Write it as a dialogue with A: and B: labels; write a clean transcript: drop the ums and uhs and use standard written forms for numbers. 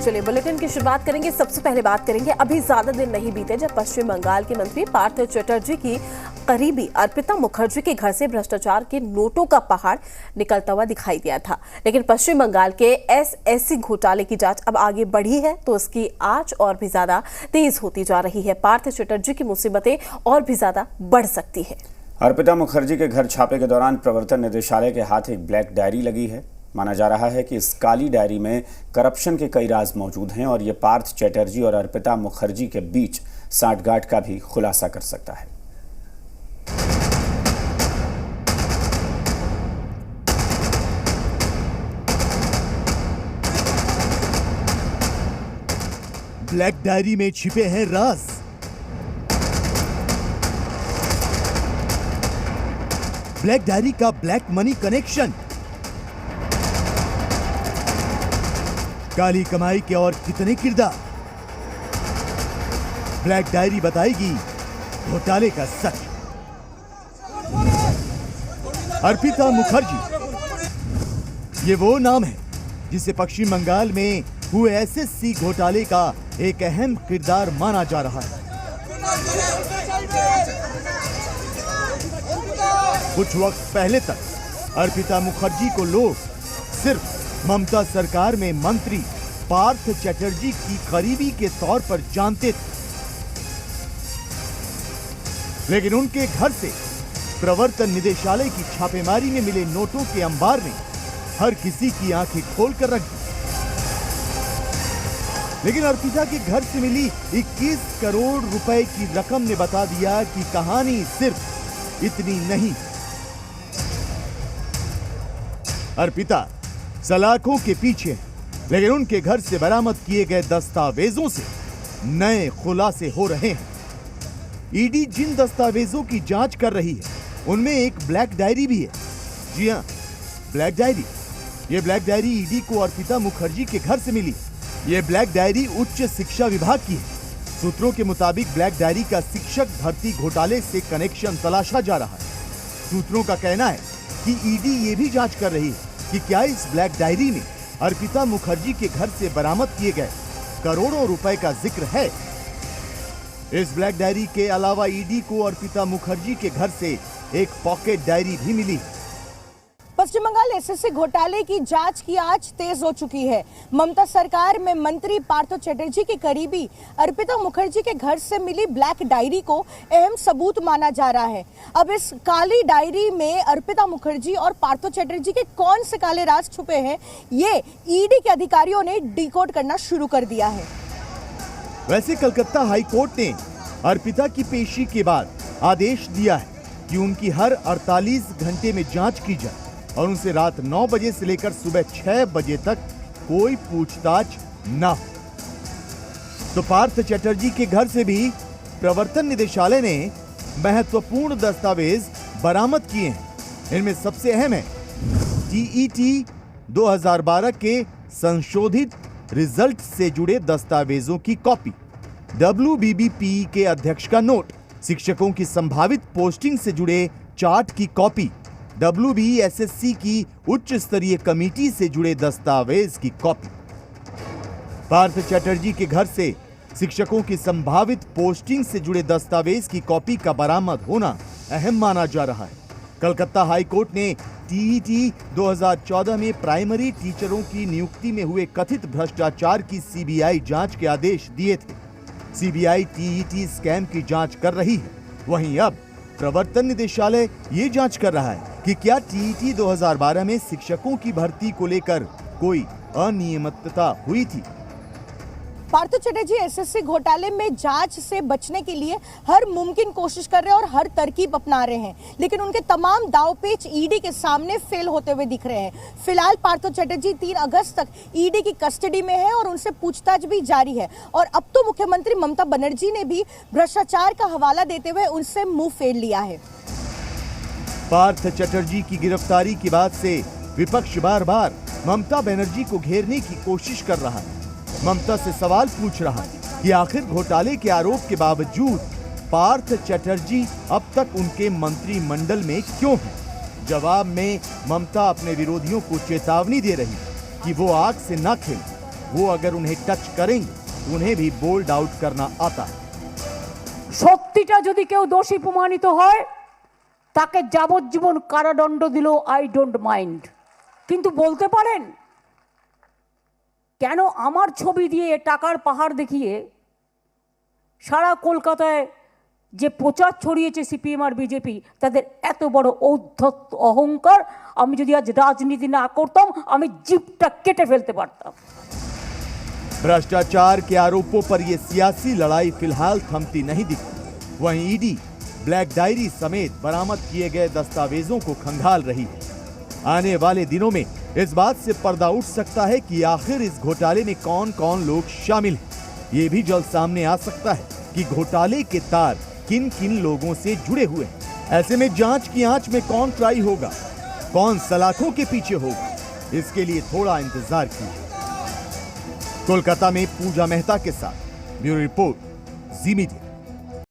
A: चलिए बुलेटिन की शुरुआत करेंगे। सबसे पहले बात करेंगे, अभी ज्यादा दिन नहीं बीते जब पश्चिम बंगाल के मंत्री पार्थ चटर्जी की करीबी अर्पिता मुखर्जी के घर से भ्रष्टाचार के नोटों का पहाड़ निकलता हुआ दिखाई दिया था। लेकिन पश्चिम बंगाल के एसएससी घोटाले की जांच अब आगे बढ़ी है तो उसकी आंच और भी ज्यादा तेज होती जा रही है। पार्थ चटर्जी की मुसीबतें और भी ज्यादा बढ़ सकती है।
B: अर्पिता मुखर्जी के घर छापे के दौरान प्रवर्तन निदेशालय के हाथ एक ब्लैक डायरी लगी है। माना जा रहा है कि इस काली डायरी में करप्शन के कई राज मौजूद हैं और ये पार्थ चटर्जी और अर्पिता मुखर्जी के बीच सांठगांठ का भी खुलासा कर सकता है।
C: ब्लैक डायरी में छिपे हैं राज। ब्लैक डायरी का ब्लैक मनी कनेक्शन, काली कमाई के और कितने किरदार। ब्लैक डायरी बताएगी घोटाले का सच। अर्पिता मुखर्जी, ये वो नाम है जिसे पश्चिम बंगाल में हुए एसएससी घोटाले का एक अहम किरदार माना जा रहा है। कुछ वक्त पहले तक अर्पिता मुखर्जी को लोग सिर्फ ममता सरकार में मंत्री पार्थ चटर्जी की करीबी के तौर पर जानते थे, लेकिन उनके घर से प्रवर्तन निदेशालय की छापेमारी में मिले नोटों के अंबार ने हर किसी की आंखें खोलकर रख दी। लेकिन अर्पिता के घर से मिली 21 करोड़ रुपए की रकम ने बता दिया कि कहानी सिर्फ इतनी नहीं। अर्पिता सलाखों के पीछे, लेकिन उनके घर से बरामद किए गए दस्तावेजों से नए खुलासे हो रहे हैं। ईडी जिन दस्तावेजों की जांच कर रही है उनमें एक ब्लैक डायरी भी है। जी हां, ब्लैक डायरी। ये ब्लैक डायरी ईडी को अर्पिता मुखर्जी के घर से मिली। ये ब्लैक डायरी उच्च शिक्षा विभाग की है। सूत्रों के मुताबिक ब्लैक डायरी का शिक्षक भर्ती घोटाले से कनेक्शन तलाशा जा रहा है। सूत्रों का कहना है कि ईडी ये भी जांच कर रही है कि क्या इस ब्लैक डायरी में अर्पिता मुखर्जी के घर से बरामद किए गए करोड़ों रुपए का जिक्र है। इस ब्लैक डायरी के अलावा ईडी को अर्पिता मुखर्जी के घर से एक पॉकेट डायरी भी मिली।
D: पश्चिम बंगाल एसएससी घोटाले की जांच की आंच तेज हो चुकी है। ममता सरकार में मंत्री पार्थ चटर्जी के करीबी अर्पिता मुखर्जी के घर से मिली ब्लैक डायरी को अहम सबूत माना जा रहा है। अब इस काली डायरी में अर्पिता मुखर्जी और पार्थ चटर्जी के कौन से काले राज छुपे हैं, ये ईडी के अधिकारियों ने डिकोड करना शुरू कर दिया है।
C: वैसे कलकत्ता हाई कोर्ट ने अर्पिता की पेशी के बाद आदेश दिया है कि उनकी हर 48 घंटे में जांच की जाए और उनसे रात 9 बजे से लेकर सुबह 6 बजे तक कोई पूछताछ न हो। तो पार्थ चटर्जी के घर से भी प्रवर्तन निदेशालय ने महत्वपूर्ण दस्तावेज बरामद किए हैं। इनमें सबसे अहम है टीईटी 2012 के संशोधित रिजल्ट से जुड़े दस्तावेजों की कॉपी, WBBP के अध्यक्ष का नोट, शिक्षकों की संभावित पोस्टिंग से जुड़े चार्ट की कॉपी, WBSSC की उच्च स्तरीय कमेटी से जुड़े दस्तावेज की कॉपी। पार्थ चटर्जी के घर से शिक्षकों की संभावित पोस्टिंग से जुड़े दस्तावेज की कॉपी का बरामद होना अहम माना जा रहा है। कलकत्ता हाई कोर्ट ने टीईटी 2014 में प्राइमरी टीचरों की नियुक्ति में हुए कथित भ्रष्टाचार की सीबीआई जांच के आदेश दिए थे। सीबीआई टीईटी स्कैम की जांच कर रही है। वहीं अब प्रवर्तन निदेशालय ये जांच कर रहा है कि क्या टीईटी 2012 में शिक्षकों की भर्ती को लेकर कोई अनियमितता हुई थी।
D: पार्थ चटर्जी एसएससी घोटाले में जांच से बचने के लिए हर मुमकिन कोशिश कर रहे हैं और हर तरकीब अपना रहे हैं, लेकिन उनके तमाम दांवपेच ईडी के सामने फेल होते हुए दिख रहे हैं। फिलहाल पार्थ चटर्जी 3 अगस्त तक ईडी की कस्टडी में है और उनसे पूछताछ भी जारी है। और अब तो मुख्यमंत्री ममता बनर्जी ने भी भ्रष्टाचार का हवाला देते हुए उनसे मुंह फेर लिया है।
C: पार्थ चटर्जी की गिरफ्तारी के बाद से विपक्ष बार बार ममता बनर्जी को घेरने की कोशिश कर रहा है। ममता से सवाल पूछ रहा है कि आखिर घोटाले के आरोप के बावजूद पार्थ चटर्जी अब तक उनके मंत्रिमंडल में क्यों हैं? जवाब में ममता अपने विरोधियों को चेतावनी दे रही कि वो आग से ना खेलें। वो अगर उन्हें टच करेंगे तो उन्हें भी बोल्ड आउट करना आता है।
E: সত্যিটা যদি কেউ দোষী প্রমাণিত হয় তাকে যাবজ্জীবন কারাদণ্ড দিলেও আই ডোন্ট মাইন্ড, কিন্তু বলতে পারেন কেন আমার ছবি দিয়ে টাকার পাহাড় দেখিয়ে সারা কলকাতায় যে প্রচার ছড়িয়েছে সিপিএম আর বিজেপি, তাদের এত বড় ঔদ্ধত্য অহংকার। আমি যদি আজ রাজনীতি না করতাম আমি জিভটা কেটে ফেলতে পারতাম।
C: भ्रष्टाचार के आरोपों पर यह सियासी लड़ाई फिलहाल थमती नहीं दिखती। वहीं ईडी ब्लैक डायरी समेत बरामद किए गए दस्तावेजों को खंगाल रही है। आने वाले दिनों में इस बात से पर्दा उठ सकता है कि आखिर इस घोटाले में कौन कौन लोग शामिल हैं। ये भी जल्द सामने आ सकता है कि घोटाले के तार किन किन लोगों से जुड़े हुए हैं। ऐसे में जांच की आंच में कौन ट्राई होगा, कौन सलाखों के पीछे होगा, इसके लिए थोड़ा इंतजार कीजिए। कोलकाता में पूजा मेहता के साथ ब्यूरो रिपोर्ट, जी मीडिया।